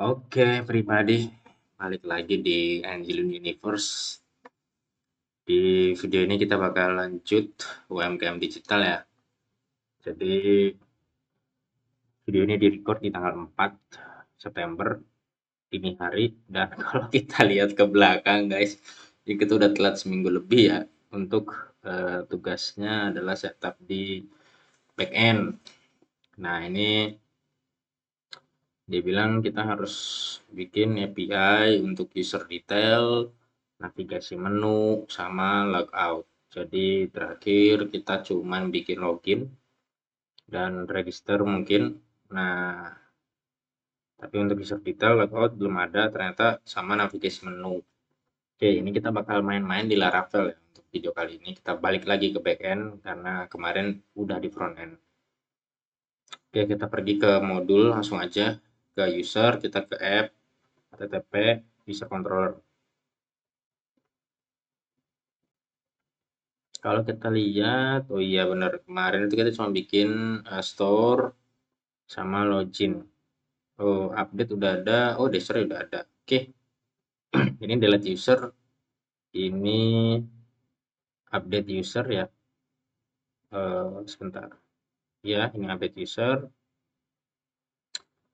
Oke, pribadi balik lagi di Angelin Universe. Di video ini kita bakal lanjut UMKM digital ya. Jadi video ini direcord di tanggal 4 September dini hari dan kalau kita lihat ke belakang guys, ini kita udah telat seminggu lebih ya untuk tugasnya adalah setup di backend. Nah, ini dia bilang kita harus bikin API untuk user detail, navigasi menu, sama logout. Jadi terakhir kita cuman bikin login dan register mungkin. Nah, tapi untuk user detail, logout belum ada ternyata sama navigasi menu. Oke, ini kita bakal main-main di Laravel ya. Untuk video kali ini kita balik lagi ke backend karena kemarin udah di front end. Oke, kita pergi ke modul langsung aja ke user, kita ke app, http user controller. Kalau kita lihat, oh iya benar, kemarin itu kita cuma bikin store sama login. Oh, update udah ada, oh dasher udah ada. Oke, ini delete user, ini update user ya. Sebentar. Ya, ini update user.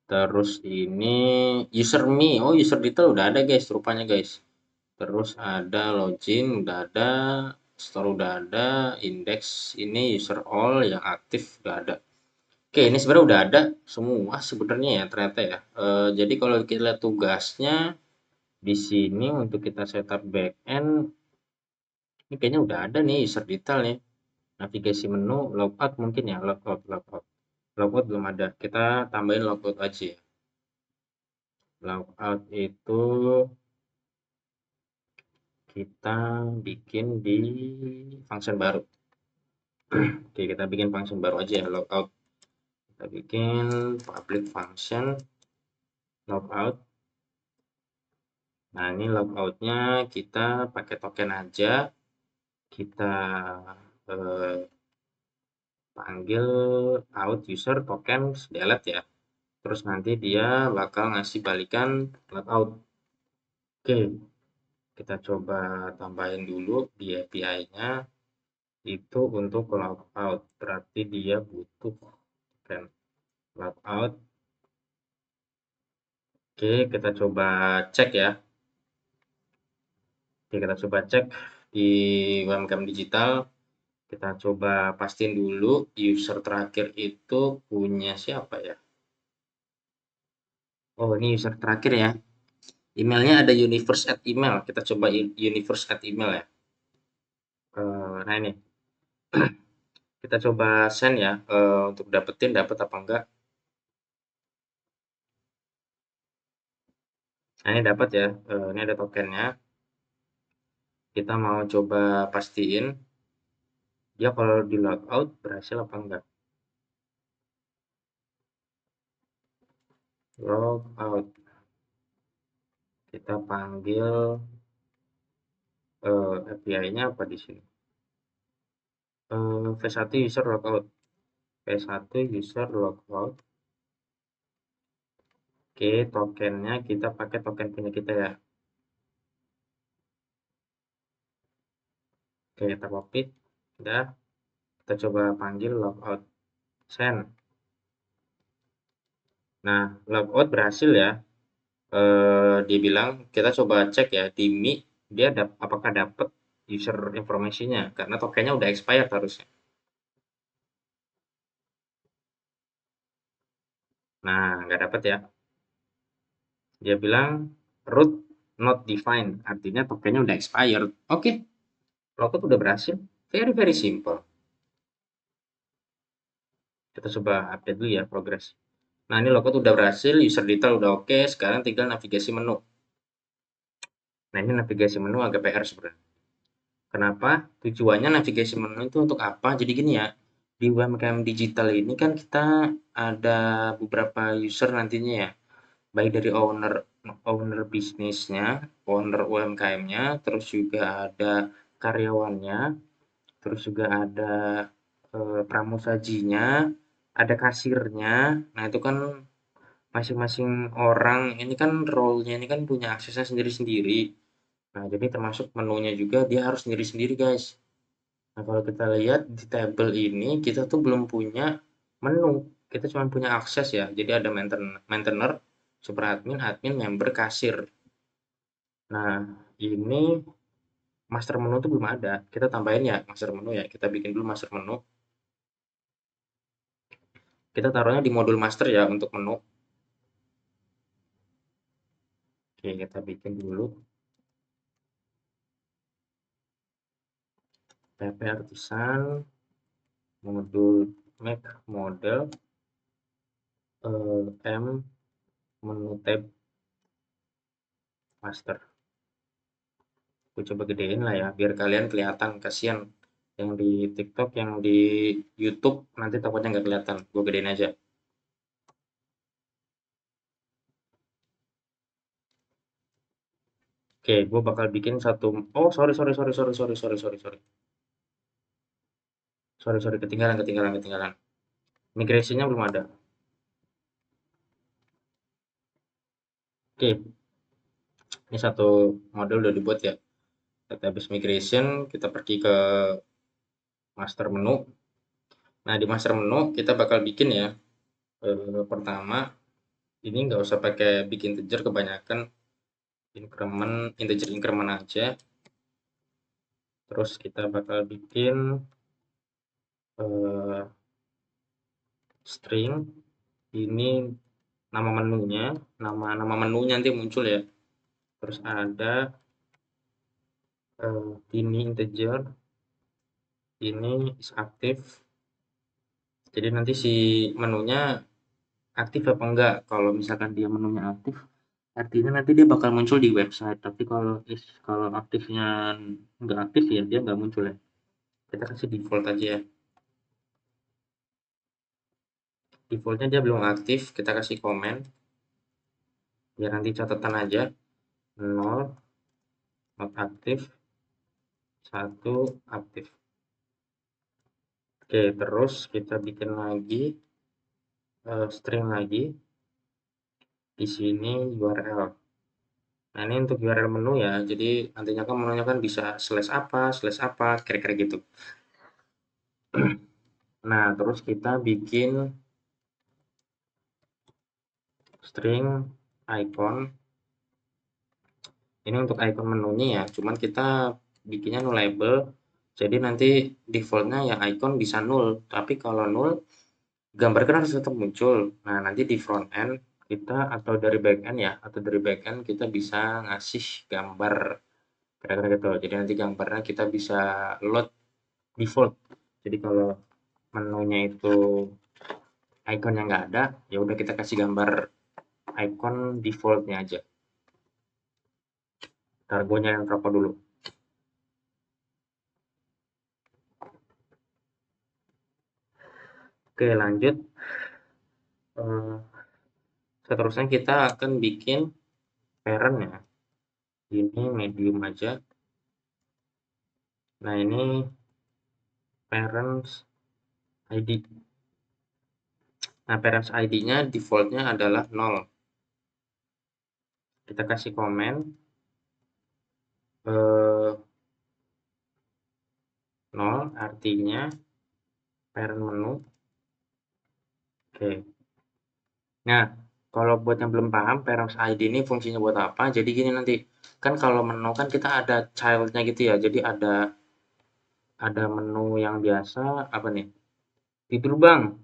Terus ini user me, oh user detail udah ada guys, rupanya guys. Terus ada login udah ada, store udah ada, index ini user all yang aktif udah ada. Oke, ini sebenarnya udah ada semua sebenarnya ya ternyata ya. Jadi kalau kita lihat tugasnya di sini untuk kita setup backend, ini kayaknya udah ada nih user detail nih. Navigasi menu, logout mungkin ya, logout, logout. Logout belum ada. Kita tambahin logout aja ya. Logout itu kita bikin di function baru. Oke, kita bikin function baru aja ya, logout. Kita bikin public function logout. Nah, ini logoutnya kita pakai token aja. Kita panggil out user token delete ya. Terus nanti dia bakal ngasih balikan logout. Oke, kita coba tambahin dulu di API-nya itu untuk logout. Berarti dia butuh token logout. Oke, kita coba cek ya. Oke, kita coba cek di UMKM digital. Kita coba pastiin dulu user terakhir itu punya siapa ya? Oh, ini user terakhir ya. Emailnya ada universe at email. Kita coba universe at email ya. Nah ini kita coba send ya untuk dapetin dapat apa enggak. Nah ini dapat ya. Ini ada tokennya. Kita mau coba pastiin dia kalau di logout berhasil apa enggak. Logout. Kita panggil API-nya apa di sini? V1 user logout. V1 user logout. Oke, tokennya kita pakai token punya kita ya. Oke, kita copy. Udah, kita coba panggil logout send. Nah, logout berhasil ya. Dia bilang kita coba cek ya di Mi dia apakah dapat user informasinya karena tokennya udah expired harusnya. Nah, nggak dapat ya. Dia bilang root not defined, artinya tokennya udah expired. Oke, logout udah berhasil. Very very simple. Kita coba update dulu ya progress. Nah, ini logout udah berhasil, user detail udah oke, sekarang tinggal navigasi menu. Nah, ini navigasi menu agak PR sebenarnya. Kenapa? Tujuannya navigasi menu itu untuk apa? Jadi gini ya, di UMKM digital ini kan kita ada beberapa user nantinya ya, baik dari owner owner bisnisnya, owner UMKM-nya, terus juga ada karyawannya, terus juga ada pramusajinya, ada kasirnya. Nah, itu kan masing-masing orang ini kan role-nya ini kan punya aksesnya sendiri-sendiri. Nah, jadi termasuk menunya juga dia harus sendiri-sendiri, guys. Nah, kalau kita lihat di tabel ini, kita tuh belum punya menu. Kita cuma punya akses ya. Jadi ada maintainer, super admin, admin, member, kasir. Nah, ini master menu tuh belum ada. Kita tambahin ya master menu ya. Kita bikin dulu master menu. Kita taruhnya di modul master ya untuk menu. Oke, kita bikin dulu pp artisan modul make model m menu tab master. Aku coba gedein lah ya biar kalian kelihatan. Kasihan yang di TikTok, yang di YouTube nanti takutnya nggak kelihatan. Gue gedein aja. Oke, gue bakal bikin satu. Oh, sorry, sorry, sorry, sorry, sorry, sorry, sorry, sorry, sorry, sorry, ketinggalan, ketinggalan, ketinggalan. Migrasinya belum ada. Oke, ini satu model udah dibuat ya. Database migration, kita pergi ke master menu. Nah, di master menu kita bakal bikin ya. Pertama, ini nggak usah pakai bikin integer, kebanyakan integer increment aja. Terus kita bakal bikin eh, string, ini nama menunya, nama menunya nanti muncul ya. Terus ada ini integer, ini is aktif. Jadi nanti si menunya aktif apa enggak. Kalau misalkan dia menunya aktif, artinya nanti dia bakal muncul di website. Tapi kalau aktifnya enggak aktif ya dia enggak muncul ya. Kita kasih default aja ya. Defaultnya dia belum aktif, kita kasih komen. Biar nanti catatan aja. 0 not aktif, 1 aktif. Oke, terus kita bikin lagi string lagi. Di sini URL. Nah, ini untuk URL menu ya. Jadi nantinya kan menunya kan bisa slash apa, kira-kira gitu. Nah, terus kita bikin string icon. Ini untuk icon menunya ya. Cuman kita bikinnya nullable. Jadi nanti defaultnya ya icon bisa null. Tapi kalau null, gambar kan harus tetap muncul. Nah, nanti di front end kita atau dari back end ya, atau dari back end kita bisa ngasih gambar kira-kira gitu. Jadi nanti gambarnya kita bisa load default. Jadi kalau menunya itu ikonnya nggak ada, ya udah kita kasih gambar icon defaultnya aja. Ntar gue nyalain rokok dulu. Oke, lanjut. Eh, Seterusnya kita akan bikin parent ya. Ini medium aja. Nah, ini parents ID. Nah, parents ID-nya defaultnya adalah 0. Kita kasih komen. 0 artinya parent menu. Oke. Nah, kalau buat yang belum paham, parents ID ini fungsinya buat apa? Jadi gini nanti, kan kalau menu kan kita ada child-nya gitu ya. Jadi ada menu yang biasa, apa nih? Tidur bang,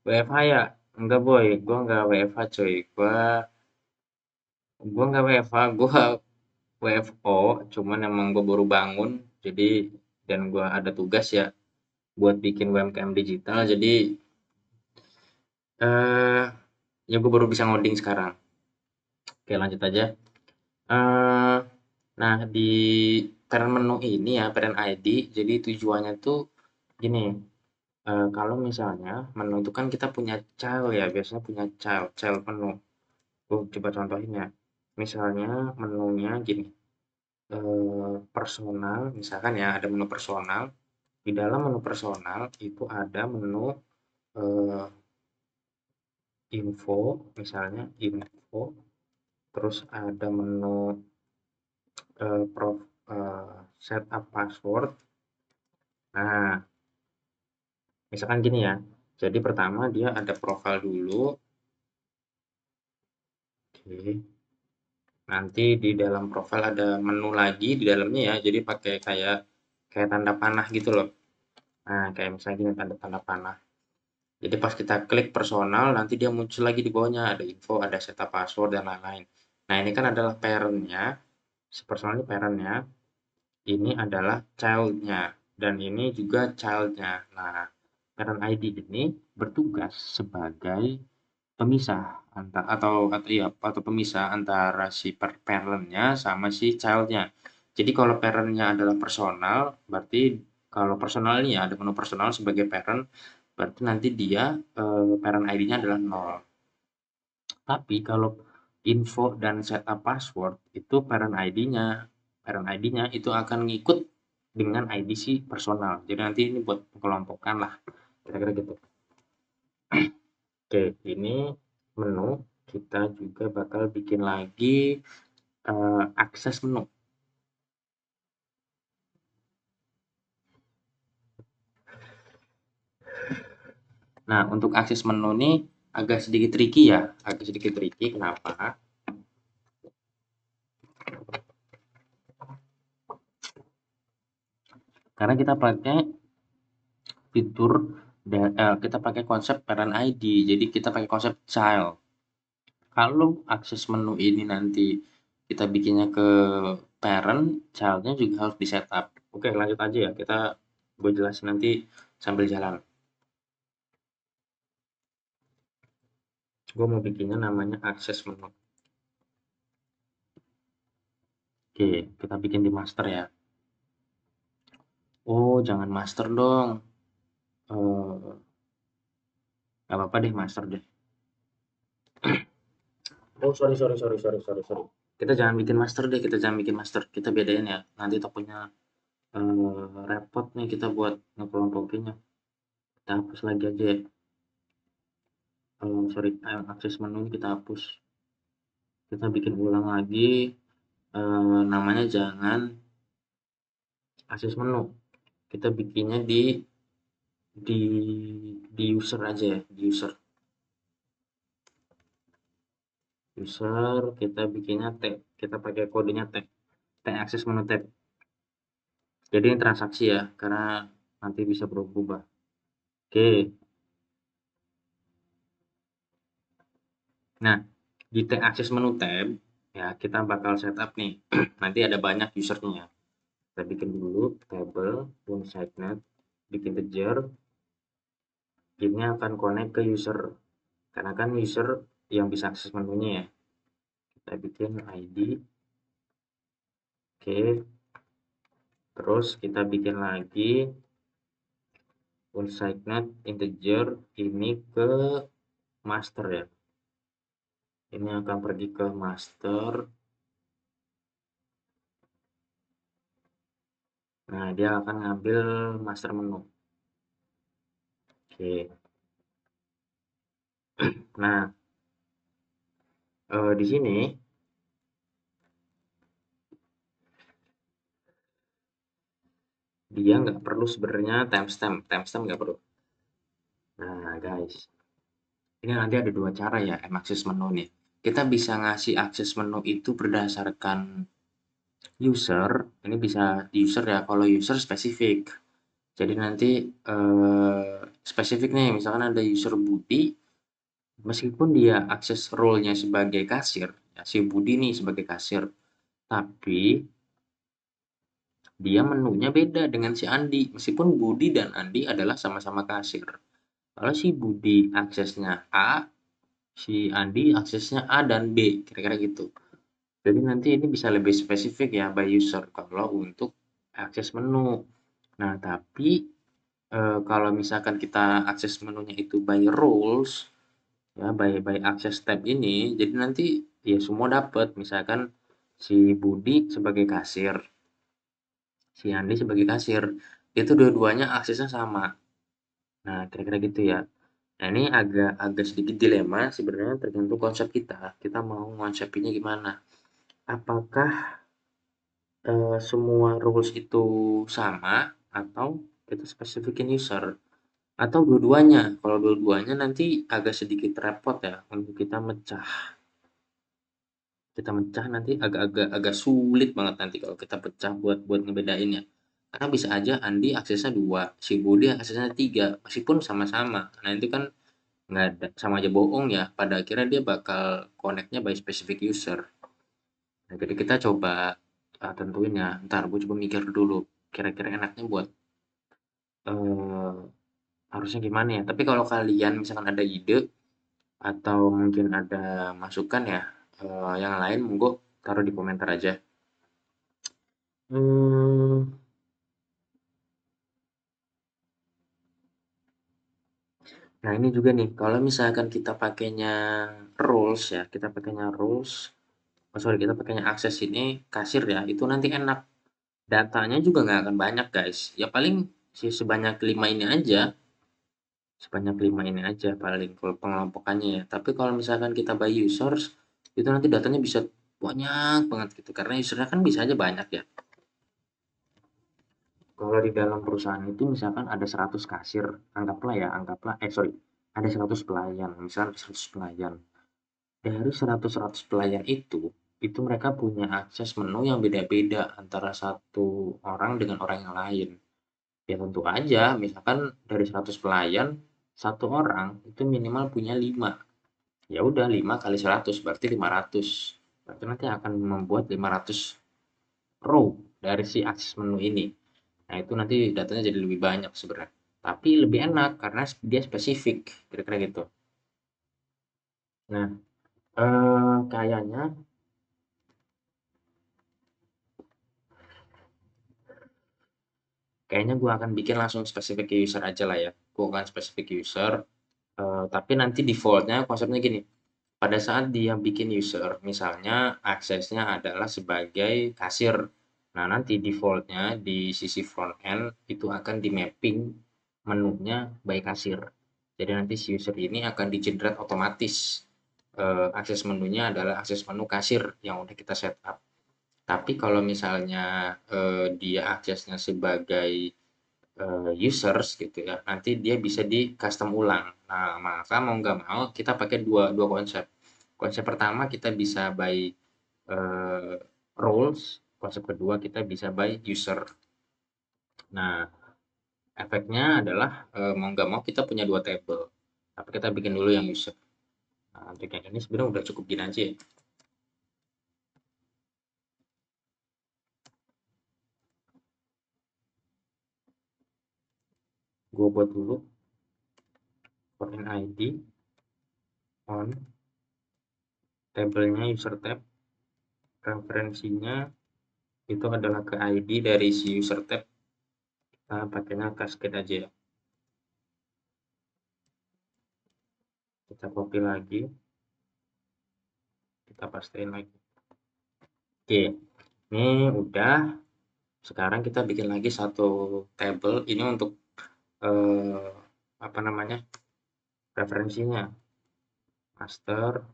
WFH ya? Enggak boy, gua enggak WFH coy. Gua enggak WFH, gua WFO. Cuman emang gua baru bangun, jadi dan gua ada tugas ya buat bikin UMKM digital. Jadi eh ya gua baru bisa ngoding sekarang. Oke, lanjut aja. Eh, nah, di parent menu ini ya, parent ID, jadi tujuannya tuh gini, kalau misalnya menu itu kan kita punya child ya, biasanya punya child menu. Coba contohin ya. Misalnya menunya gini, personal, misalkan ya ada menu personal. Di dalam menu personal itu ada menu eh, info, misalnya info, terus ada menu setup password. Nah, misalkan gini ya. Jadi pertama dia ada profile dulu. Oke. Nanti di dalam profile ada menu lagi di dalamnya ya. Jadi pakai kayak tanda panah gitu loh. Nah, kayak misalnya gini tanda panah. Jadi pas kita klik personal, nanti dia muncul lagi di bawahnya ada info, ada setup password dan lain-lain. Nah, ini kan adalah parent-nya. Si personal ini parent-nya. Ini adalah child-nya dan ini juga child-nya. Nah, parent ID ini bertugas sebagai pemisah atau pemisah antara si parent-nya sama si child-nya. Jadi kalau parent-nya adalah personal, berarti kalau personal ini ya ada menu personal sebagai parent, berarti nanti dia parent ID-nya adalah 0. Tapi kalau info dan setup password itu parent ID-nya itu akan ngikut dengan ID si personal. Jadi nanti ini buat mengelompokkan lah, kira-kira gitu. Oke, ini menu. Kita juga bakal bikin lagi akses menu. Nah, untuk akses menu ini agak sedikit tricky ya, agak sedikit tricky. Kenapa? Karena kita pakai fitur kita pakai konsep parent ID, jadi kita pakai konsep child. Kalau akses menu ini nanti kita bikinnya ke parent, child-nya juga harus di setup. Oke, lanjut aja ya. Gue jelasin nanti sambil jalan. Gue mau bikinnya namanya akses menu. Oke, kita bikin di master ya. Oh, jangan master dong. Gak apa-apa deh master deh. Oh, sorry. Kita jangan bikin master deh, kita jangan bikin master. Kita bedain ya. Nanti takutnya repot nih kita buat ngekelompokinnya. Kita hapus lagi aja ya. Sorry, akses menu ini kita hapus. Kita bikin ulang lagi. Namanya jangan akses menu. Kita bikinnya di di user aja ya, di user. User kita bikinnya tag. Kita pakai kodenya tag. Tag akses menu tag. Jadi ini transaksi ya, karena nanti bisa berubah. Oke. Nah, di tag akses menu tab ya kita bakal setup nih. Nanti ada banyak usernya. Kita bikin dulu table sitenet, bikin integer. Ini akan connect ke user. Karena kan user yang bisa akses menunya ya. Kita bikin ID. Oke. Terus kita bikin lagi sitenet integer ini ke master ya. Ini akan pergi ke master. Nah, dia akan ngambil master menu. Oke. Nah, di sini dia nggak perlu sebenarnya timestamp nggak perlu. Nah guys, ini nanti ada dua cara ya akses menu nih. Kita bisa ngasih akses menu itu berdasarkan user, ini bisa user ya, kalau user spesifik. Jadi nanti spesifik nih, misalkan ada user Budi, meskipun dia akses role-nya sebagai kasir, ya, si Budi nih sebagai kasir, tapi dia menunya beda dengan si Andi, meskipun Budi dan Andi adalah sama-sama kasir. Kalau si Budi aksesnya A, si Andi aksesnya A dan B, kira-kira gitu. Jadi nanti ini bisa lebih spesifik ya by user kalau untuk akses menu. Nah, tapi kalau misalkan kita akses menunya itu by roles, ya by akses tab ini, jadi nanti ya semua dapat. Misalkan si Budi sebagai kasir, si Andi sebagai kasir, itu dua-duanya aksesnya sama. Nah, kira-kira gitu ya. Nah, ini agak agak sedikit dilema sebenarnya tergantung konsep kita. Kita mau konsepnya gimana? Apakah semua rules itu sama atau kita spesifikin user atau dua-duanya? Kalau dua-duanya nanti agak sedikit repot ya untuk kita mecah nanti agak sulit banget nanti kalau kita pecah buat ngebedainnya. Karena bisa aja Andi aksesnya 2, si Budi aksesnya 3, meskipun sama-sama. Nah, itu kan nggak ada, sama aja bohong ya. Pada akhirnya dia bakal connect-nya by specific user. Nah, jadi kita coba tentuin ya. Ntar gue coba mikir dulu. Kira-kira enaknya buat eh, harusnya gimana ya. Tapi kalau kalian misalkan ada ide atau mungkin ada masukan ya, yang lain monggo taruh di komentar aja. Hmm, nah ini juga nih, kalau misalkan kita pakainya rules ya, kita pakainya rules, oh sorry, kita pakainya akses ini kasir ya, itu nanti enak. Datanya juga nggak akan banyak guys. Ya paling sebanyak 5 ini aja, sebanyak 5 ini aja paling kalau pengelompokannya ya. Tapi kalau misalkan kita by users, itu nanti datanya bisa banyak banget gitu, karena usernya kan bisa aja banyak ya. Kalau di dalam perusahaan itu misalkan ada 100 kasir, anggaplah, sorry, ada 100 pelayan, misalkan 100 pelayan. Dari 100 pelayan itu mereka punya akses menu yang beda-beda antara satu orang dengan orang yang lain. Ya tentu aja, misalkan dari 100 pelayan, satu orang itu minimal punya 5. Ya udah 5 kali 100 berarti 500. Berarti nanti akan membuat 500 row dari si akses menu ini. Nah, itu nanti datanya jadi lebih banyak sebenarnya. Tapi lebih enak karena dia spesifik, kira-kira gitu. Nah, kayaknya kayaknya gue akan bikin langsung spesifik user aja lah ya. Gue akan spesifik user, tapi nanti defaultnya konsepnya gini. Pada saat dia bikin user, misalnya aksesnya adalah sebagai kasir. Nah, nanti defaultnya di sisi front end itu akan di mapping menunya by kasir. Jadi nanti si user ini akan di-generate otomatis. Akses menunya adalah akses menu kasir yang udah kita setup. Tapi kalau misalnya dia aksesnya sebagai users gitu ya, nanti dia bisa di custom ulang. Nah, maka mau nggak mau kita pakai dua, dua konsep. Konsep pertama kita bisa by eh, roles, konsep kedua kita bisa by user. Nah, efeknya adalah mau nggak mau kita punya dua table. Tapi kita bikin dulu yang user. Nah, untuk yang ini sebenarnya udah cukup gini aja ya. Gue buat dulu foreign ID on tabelnya user tab, referensinya itu adalah ke ID dari si user tab. Kita pakainya cascade aja ya. Kita copy lagi, kita pastein lagi. Oke, ini udah. Sekarang kita bikin lagi satu table ini untuk eh, apa namanya, referensinya master.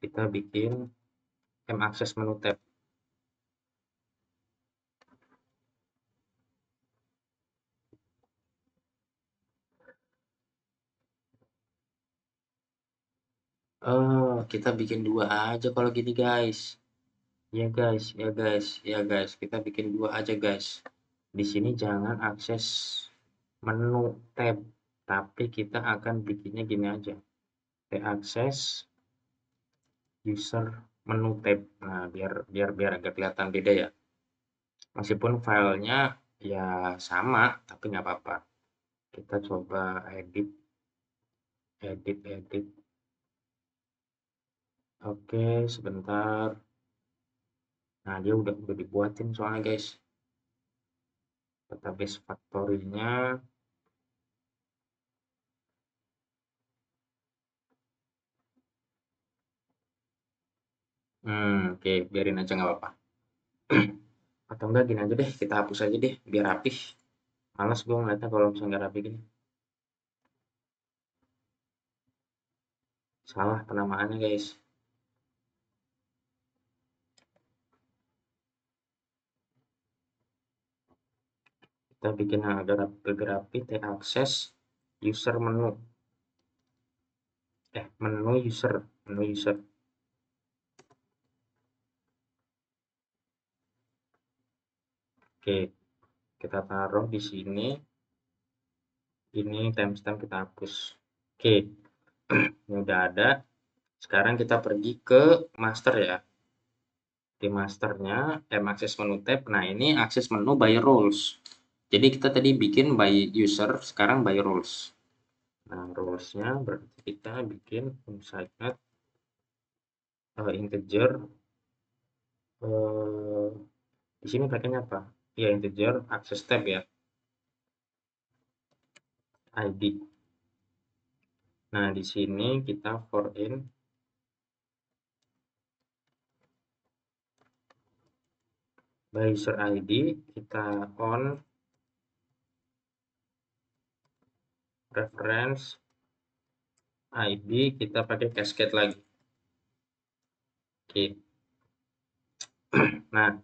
Kita bikin m access menu tab. Kita bikin dua aja kalau gini guys. Ya guys, ya guys, ya guys, kita bikin dua aja guys. Di sini jangan akses menu tab, tapi kita akan bikinnya gini aja. Akses user menu tab. Nah, biar biar biar agak kelihatan beda ya. Meskipun filenya ya sama, tapi nggak apa-apa. Kita coba edit, edit, edit. Oke, sebentar. Nah, dia udah dibuatin soalnya guys. Database factory-nya. Oke, biarin aja nggak apa-apa. Atau enggak gini aja deh, kita hapus aja deh, biar rapih. Males gue ngeliatnya kalau misalnya nggak rapi gini. Salah penamaannya guys. Kita bikin agar lebih rapi, akses user menu. Menu user. Oke, kita taruh di sini. Ini timestamp kita hapus. Oke, ini udah ada. Sekarang kita pergi ke master ya. Di masternya, access menu tab. Nah, ini akses menu by roles. Jadi kita tadi bikin by user, sekarang by roles. Nah, roles-nya berarti kita bikin inside integer. Di sini pakainya apa? Ya, integer access tab ya, ID. Nah, di sini kita for in by user ID, kita on reference ID, kita pakai cascade lagi. Oke. Nah,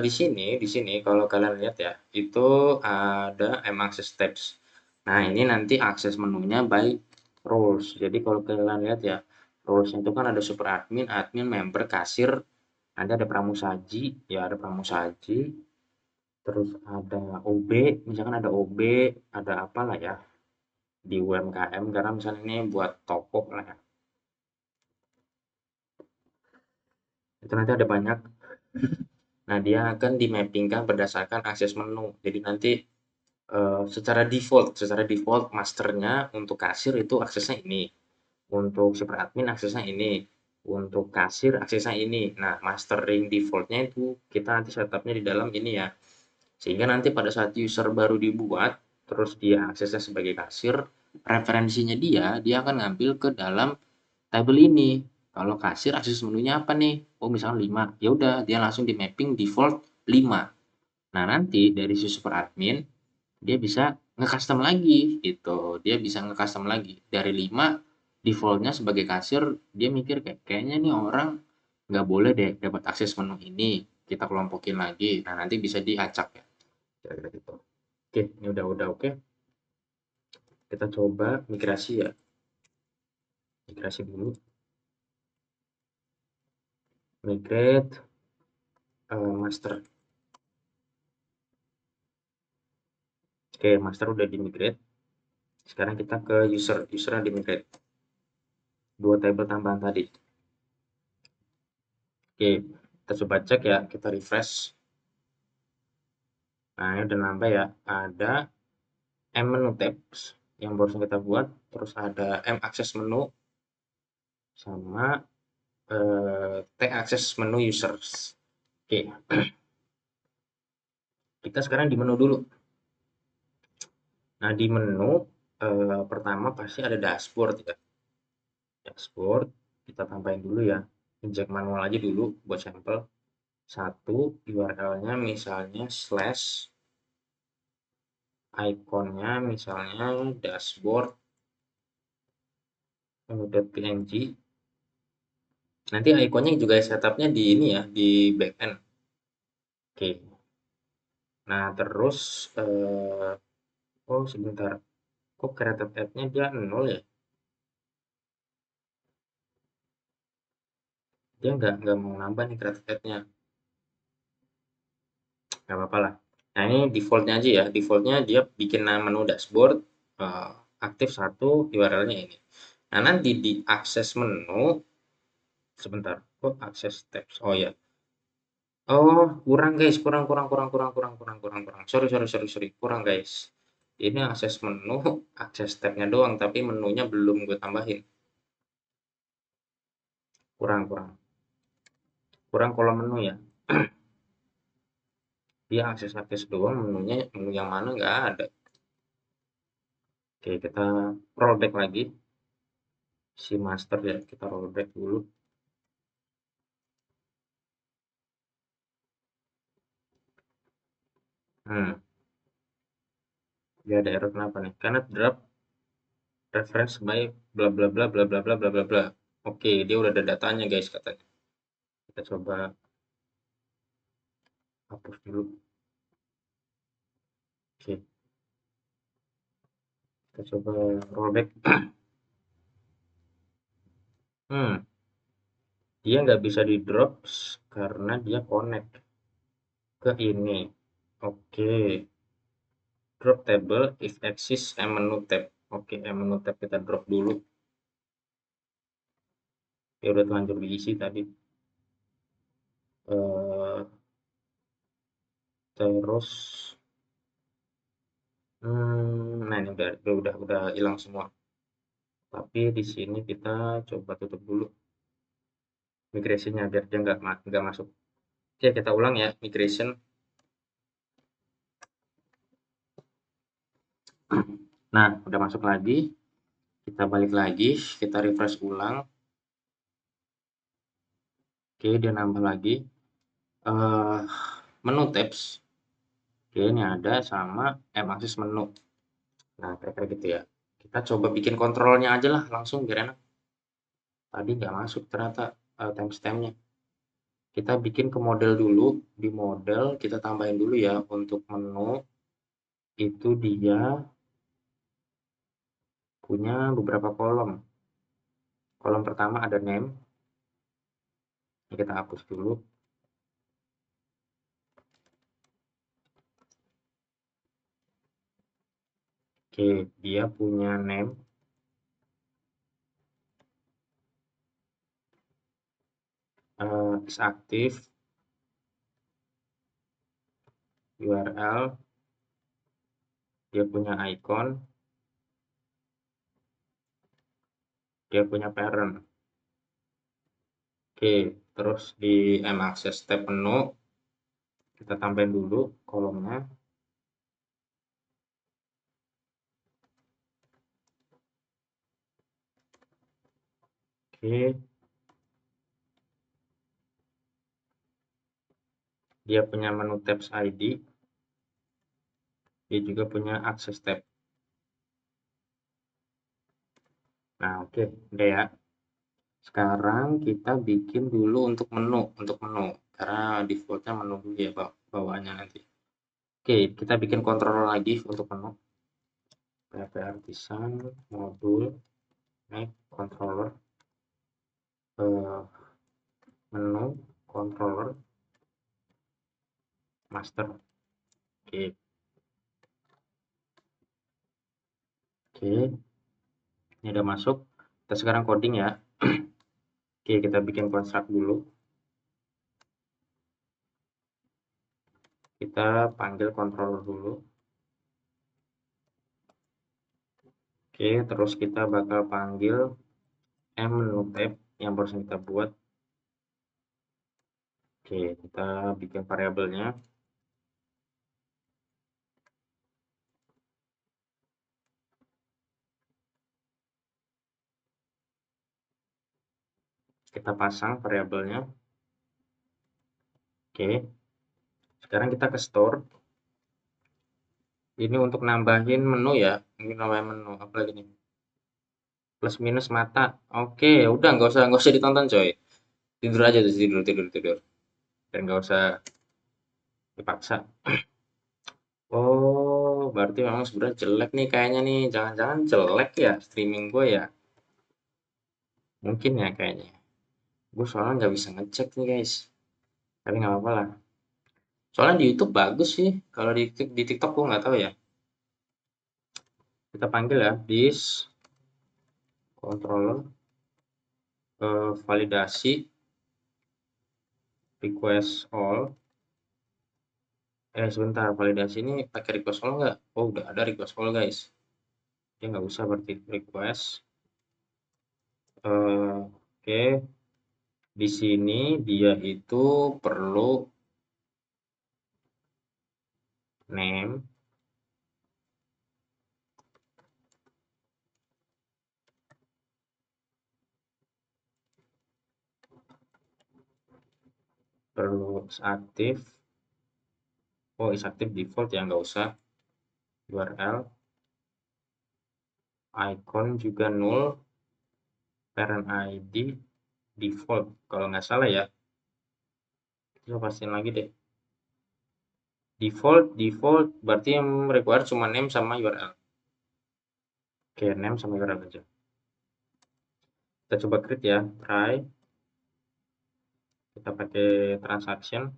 di sini kalau kalian lihat ya, itu ada access tabs. Nah, ini nanti akses menunya by roles. Jadi kalau kalian lihat ya, roles itu kan ada super admin, admin, member, kasir, nanti ada pramusaji, ya ada pramusaji, terus ada OB, misalkan ada OB, ada apalah ya di UMKM, karena misalnya ini buat toko lah ya. Itu nanti ada banyak. Nah, dia akan dimappingkan berdasarkan akses menu. Jadi nanti secara default masternya untuk kasir itu aksesnya ini, untuk super admin aksesnya ini, untuk kasir aksesnya ini. Nah, mastering defaultnya itu kita nanti setupnya di dalam ini ya, sehingga nanti pada saat user baru dibuat terus dia aksesnya sebagai kasir, referensinya dia akan ngambil ke dalam tabel ini. Kalau kasir akses menunya apa nih, oh misalnya 5, ya udah dia langsung di mapping default 5. Nah, nanti dari si super admin dia bisa nge-custom lagi gitu. Dia bisa nge-custom lagi. Dari 5 defaultnya sebagai kasir, dia mikir kayaknya nih orang nggak boleh deh dapat akses menu ini. Kita kelompokin lagi. Nah, nanti bisa diacak ya. Kira-kira gitu. Oke, ini udah oke. Kita coba migrasi ya. Migrasi dulu. Migrate master. Oke, master udah di migrate. Sekarang kita ke user. User yang di migrate. Dua table tambahan tadi. Oke, kita coba cek ya. Kita refresh. Nah, ini udah nambah ya. Ada M menu tabs yang barusan kita buat, terus ada M akses menu sama T akses menu users. Oke, kita sekarang di menu dulu. Nah, di menu pertama pasti ada dashboard ya. Dashboard kita tambahin dulu ya. Injek manual aja dulu buat sampel. Satu URL-nya misalnya slash ikonnya misalnya dashboard.png. Nanti ikonnya juga setupnya di ini ya, di backend. Oke. Nah, terus oh sebentar. Kok created add-nya dia 0 ya? Dia nggak mau nambah nih created add-nya. Nggak apa-apa lah. Nah, ini defaultnya aja ya. Defaultnya dia bikin nama menu dashboard eh, aktif satu URL-nya ini. Nah, nanti di akses menu sebentar. Kok akses tabs? Oh ya. Oh, kurang guys, kurang. Sorry. Kurang guys. Ini akses menu, akses tabnya doang, tapi menunya belum gue tambahin. Kurang. Kurang kolom menu ya. Dia akses-akses doang, menunya menu yang mana nggak ada. Oke, kita rollback lagi. Si master ya, kita rollback dulu. Hmm, dia ada error kenapa nih? Karena drop reference by bla bla bla bla bla bla bla bla bla. Oke, dia udah ada datanya guys katanya. Kita coba hapus dulu. Oke, kita coba rollback. Dia nggak bisa di drop karena dia connect ke ini. Oke, drop table if exists menu tab. Oke, menu tab kita drop dulu. Ya udah terlanjur diisi tadi. Terus nah ini udah hilang semua. Tapi di sini kita coba tutup dulu migrasinya biar dia nggak masuk. Oke, kita ulang ya migration. Nah, udah masuk lagi. Kita balik lagi, kita refresh ulang. Oke, dia nambah lagi. Menu tabs. Oke, ini ada sama akses menu. Nah, kira-kira gitu ya. Kita coba bikin kontrolnya aja lah langsung biar enak. Tadi nggak masuk ternyata timestampnya. Kita bikin ke model dulu. Di model kita tambahin dulu ya untuk menu. Itu dia punya beberapa kolom. Kolom pertama ada name. Ini kita hapus dulu. Oke, dia punya name. Is active. URL. Dia punya icon. Dia punya parent. Oke, terus di access tab menu kita tambahin dulu kolomnya. Oke. Dia punya menu tabs ID. Dia juga punya access tab. Nah, oke, udah ya. Sekarang kita bikin dulu untuk menu, karena defaultnya menu dulu ya bawaannya nanti. Oke, kita bikin controller lagi untuk menu. PHP artisan modul make controller menu controller master. Oke. Oke, ini udah masuk. Kita sekarang coding ya. Oke, kita bikin construct dulu. Kita panggil controller dulu. Oke, terus kita bakal panggil menu tab yang barusan kita buat. Oke, kita bikin variabelnya. Kita pasang variabelnya. Oke, sekarang kita ke store. Ini untuk nambahin menu ya. Ini nambahin menu apa lagi nih? Plus minus mata. Oke, udah nggak usah ditonton coy. Tidur aja tuh, tidur. Dan nggak usah dipaksa. Oh, berarti memang sebenarnya jelek nih kayaknya nih. Jangan-jangan jelek ya streaming gue ya. Mungkin ya kayaknya. Gue soalnya nggak bisa ngecek nih guys. Tapi nggak apa-apa lah. Soalnya di YouTube bagus sih. Kalau di TikTok gue nggak tahu ya. Kita panggil ya this controller validasi request all. Sebentar, validasi ini pakai request all nggak? Oh, udah ada request all guys. Dia nggak usah berarti request. Oke, di sini dia itu name, perlu aktif. Oh, is active default ya nggak usah. URL icon juga null, parent ID default kalau nggak salah ya. Coba pastiin lagi deh. Default berarti yang require cuma name sama URL. Oke, name sama URL aja. Kita coba create ya, try. Kita pakai transaction.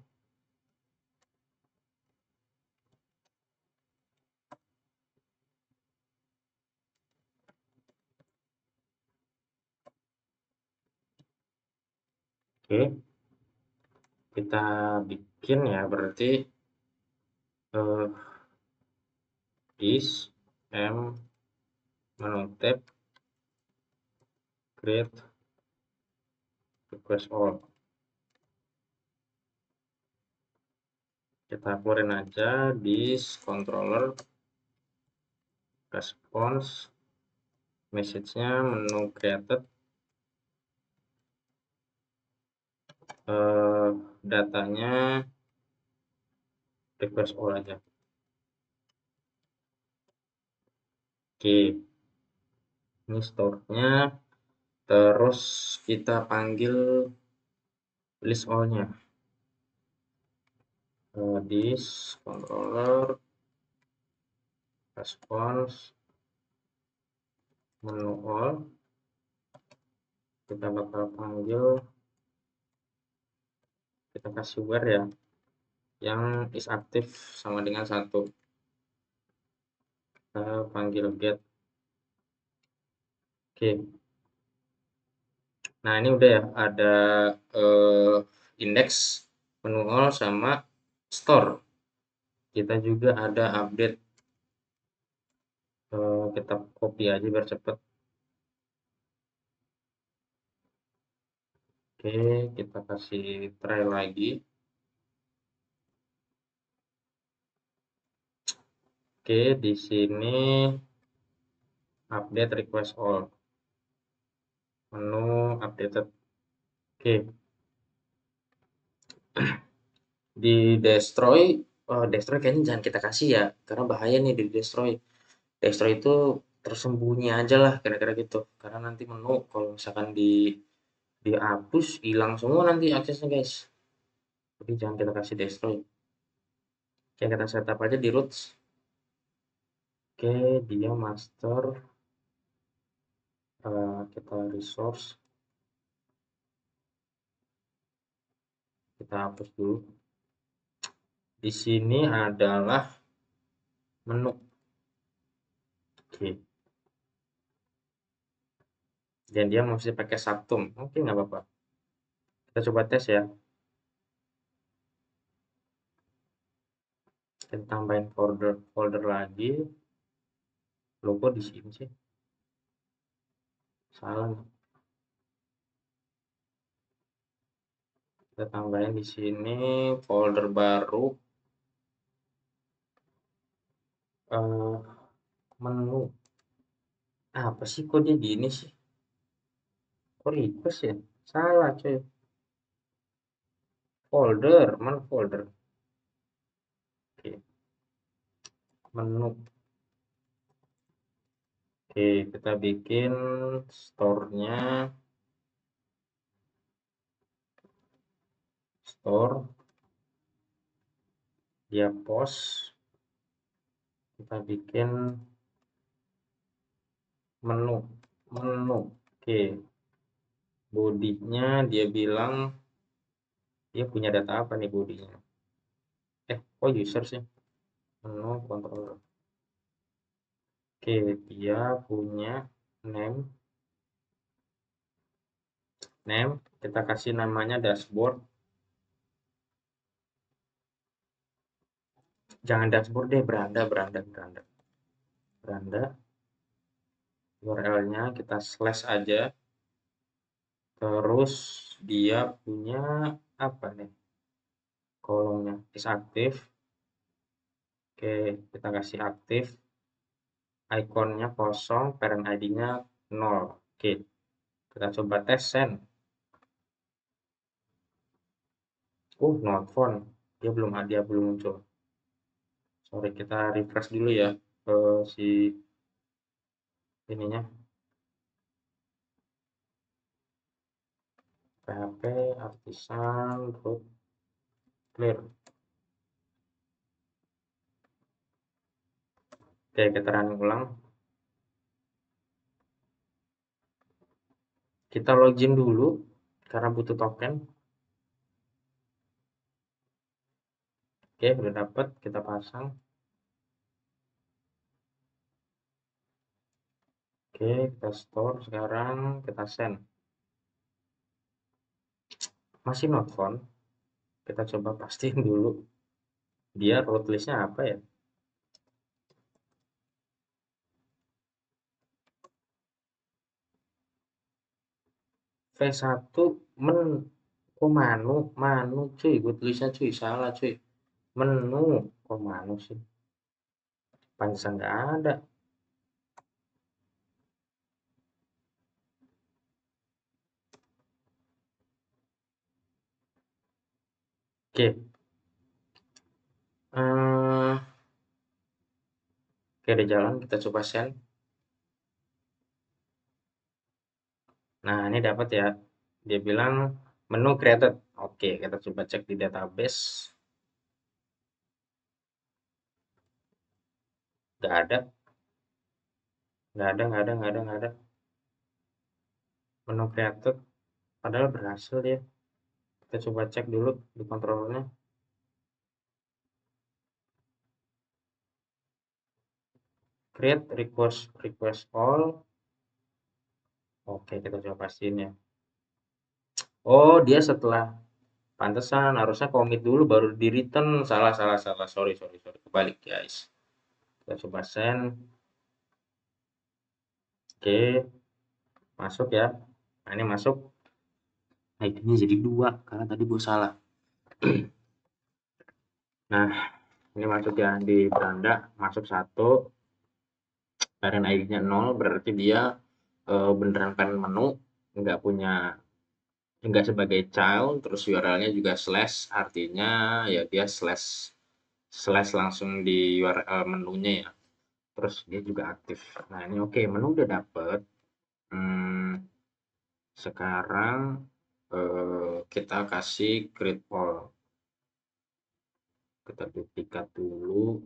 Oke, kita bikin ya, berarti is m menu tab create request all. Kita keluarin aja this controller response, message-nya menu created, datanya request all aja. Oke, ini store-nya, terus kita panggil list all-nya. This controller response menu all, kita bakal panggil, kita kasih where ya, yang is aktif sama dengan 1. Kita panggil get. Oke, nah ini udah ya, ada index, menu all sama store. Kita juga ada update, kita copy aja biar cepet. Oke, kita kasih try lagi. Oke, di sini update request all, menu updated. Oke, di destroy, destroy kayaknya jangan kita kasih ya, karena bahaya nih di destroy. Destroy itu tersembunyi aja lah, kira-kira gitu. Karena nanti menu kalau misalkan dihapus, hilang semua nanti aksesnya guys. Jadi jangan kita kasih destroy. Oke, kita setup aja di roots. Oke, dia master, kita resource, kita hapus dulu. Di sini adalah menu. Oke, dan dia mesti pakai subtum. Oke, nggak apa-apa. Kita coba tes ya. Kita tambahin folder lagi. Logo di sini sih. Salah. Kita tambahin di sini folder baru, menu. Apa sih kok dia gini sih? Kok request ya? Salah coy. Folder, mana folder? Oke, menu. Oke, kita bikin store-nya, store, dia post, kita bikin menu. Oke, bodinya dia bilang dia punya data apa nih bodinya? Kok user sih? Menu controller. Oke, dia punya name. Kita kasih namanya dashboard. Jangan dashboard deh, beranda. URL-nya kita slash aja. Terus dia punya apa nih? Kolomnya is aktif. Oke, kita kasih aktif. Ikonnya kosong, parent ID-nya 0. Oke, kita coba tes send. Not found. Dia belum muncul. Sorry, kita refresh dulu ya si ininya PHP artisan root clear. Oke, kita running ulang. Kita login dulu karena butuh token. Oke, udah dapat, kita pasang. Oke, kita store sekarang, kita send. Masih not found. Kita coba pastiin dulu. Dia root listnya apa ya? V1 men kok manu cuy, gue tulisnya cuy, salah cuy. Menu kok manu sih? Pantesan nggak ada. Oke, eh, oke ada jalan, kita coba send. Nah, ini dapat ya. Dia bilang menu created. Oke, kita coba cek di database. Nggak ada, nggak ada. Menu created. Padahal berhasil ya. Kita coba cek dulu di controllernya. Create request all. Oke, kita coba pastiin ya. Oh, dia setelah pantesan harusnya commit dulu baru di return. Salah. Sorry. Kebalik, guys. Kita coba send. Oke, masuk ya. Nah, ini masuk. Nah, ID-nya jadi 2 karena tadi gue salah. Nah, ini masuk ya di beranda, masuk 1. Varian ID-nya 0 berarti dia beneran pengen menu, nggak punya nggak sebagai child, terus URL-nya juga slash, artinya ya dia slash slash langsung di URL menunya ya. Terus dia juga aktif. Nah, ini oke, menu udah dapet. Hmm, sekarang kita kasih create all. Kita duplikat dulu.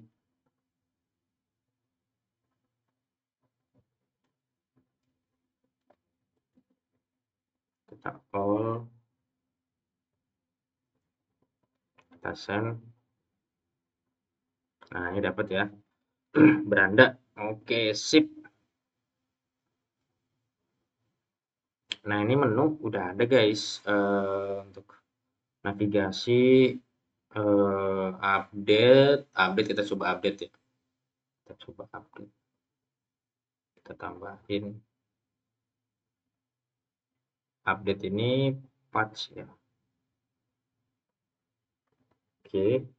Kita all. Kita send. Nah, ini dapat ya. Beranda. Oke, sip. Nah, ini menu udah ada guys. Untuk navigasi, update kita coba update ya. Kita coba update. Kita tambahin. Update ini patch ya. Oke.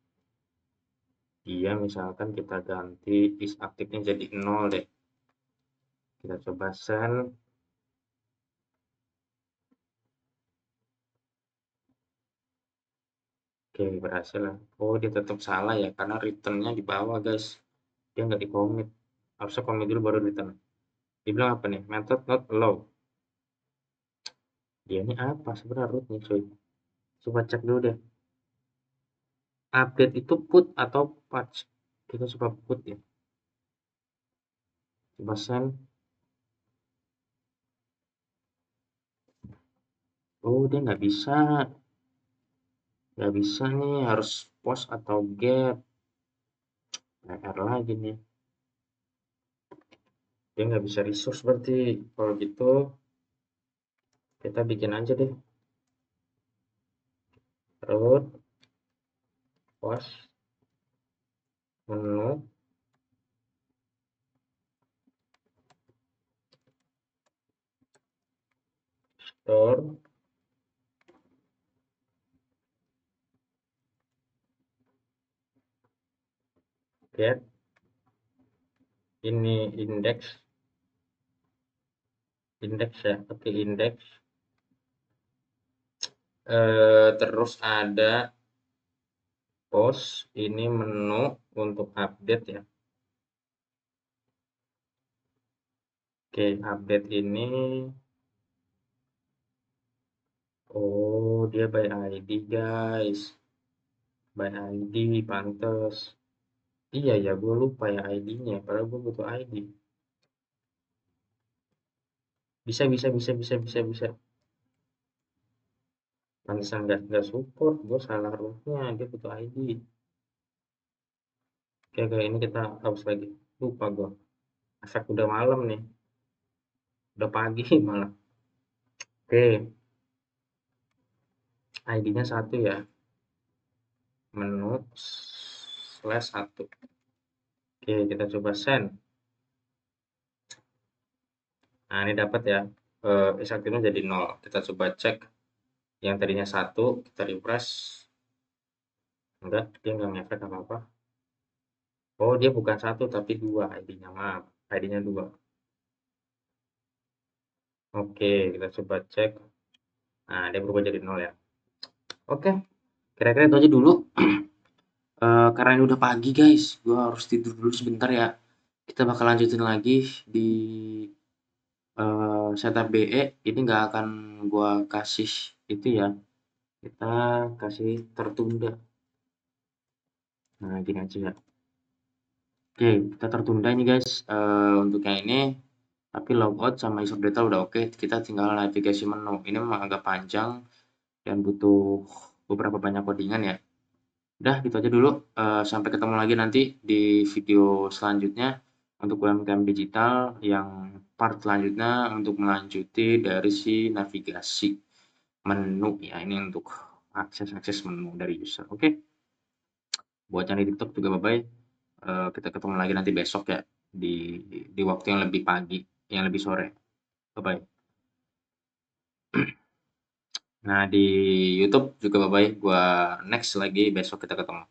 Dia misalkan kita ganti is aktifnya jadi 0 deh. Kita coba send. Oke, berhasil lah. Oh, dia tetap salah ya, karena returnnya di bawah, guys. Dia nggak di-commit. Harusnya commit dulu baru return. Dibilang apa nih? Method not allow. Dia ini apa sebenarnya rootnya, cuy? Coba cek dulu deh. Update itu put atau patch? Kita coba put ya. Coba send. Oh, dia nggak bisa. Nggak bisa nih, harus post atau get. PR lagi nih. Dia nggak bisa resource berarti. Kalau gitu, kita bikin aja deh. Root, post, menu, store, get, ini index ya, oke index. Terus ada post, ini menu untuk update ya. Oke, update ini, oh dia by ID guys, by ID pantes. Iya ya, gue lupa ya ID-nya, padahal gue butuh ID. Bisa. Pantesan nggak support, gue salah rootnya, dia butuh ID. Oke, ini kita hapus lagi. Lupa gue. Efek udah malam nih, udah pagi malah. Oke, ID-nya satu ya, menu slash satu. Oke, kita coba send. Nah, ini dapat ya. Is jadi 0. Kita coba cek yang tadinya satu, kita refresh. Enggak, dia nggak ngefek apa-apa. Oh, dia bukan satu tapi dua ID-nya. Maaf, ID-nya dua. Oke, kita coba cek. Nah, dia berubah jadi 0 ya. Oke, kira-kira itu aja dulu. Karena ini udah pagi guys, gue harus tidur dulu sebentar ya. Kita bakal lanjutin lagi di setup BE. Ini nggak akan gue kasih itu ya. Kita kasih tertunda. Nah, gini aja ya. Oke, kita tertunda ini guys untuk yang ini. Tapi logout sama user data udah oke. Kita tinggal navigasi menu. Ini memang agak panjang dan butuh beberapa banyak codingan ya. Udah gitu aja dulu. Sampai ketemu lagi nanti di video selanjutnya untuk UMKM digital yang part selanjutnya untuk melanjuti dari si navigasi menu ya. Ini untuk akses menu dari user. Oke. Buat yang di TikTok juga bye-bye. Kita ketemu lagi nanti besok ya di waktu yang lebih pagi, yang lebih sore. Bye-bye. Nah, di YouTube juga bye-bye. Gua next lagi besok kita ketemu.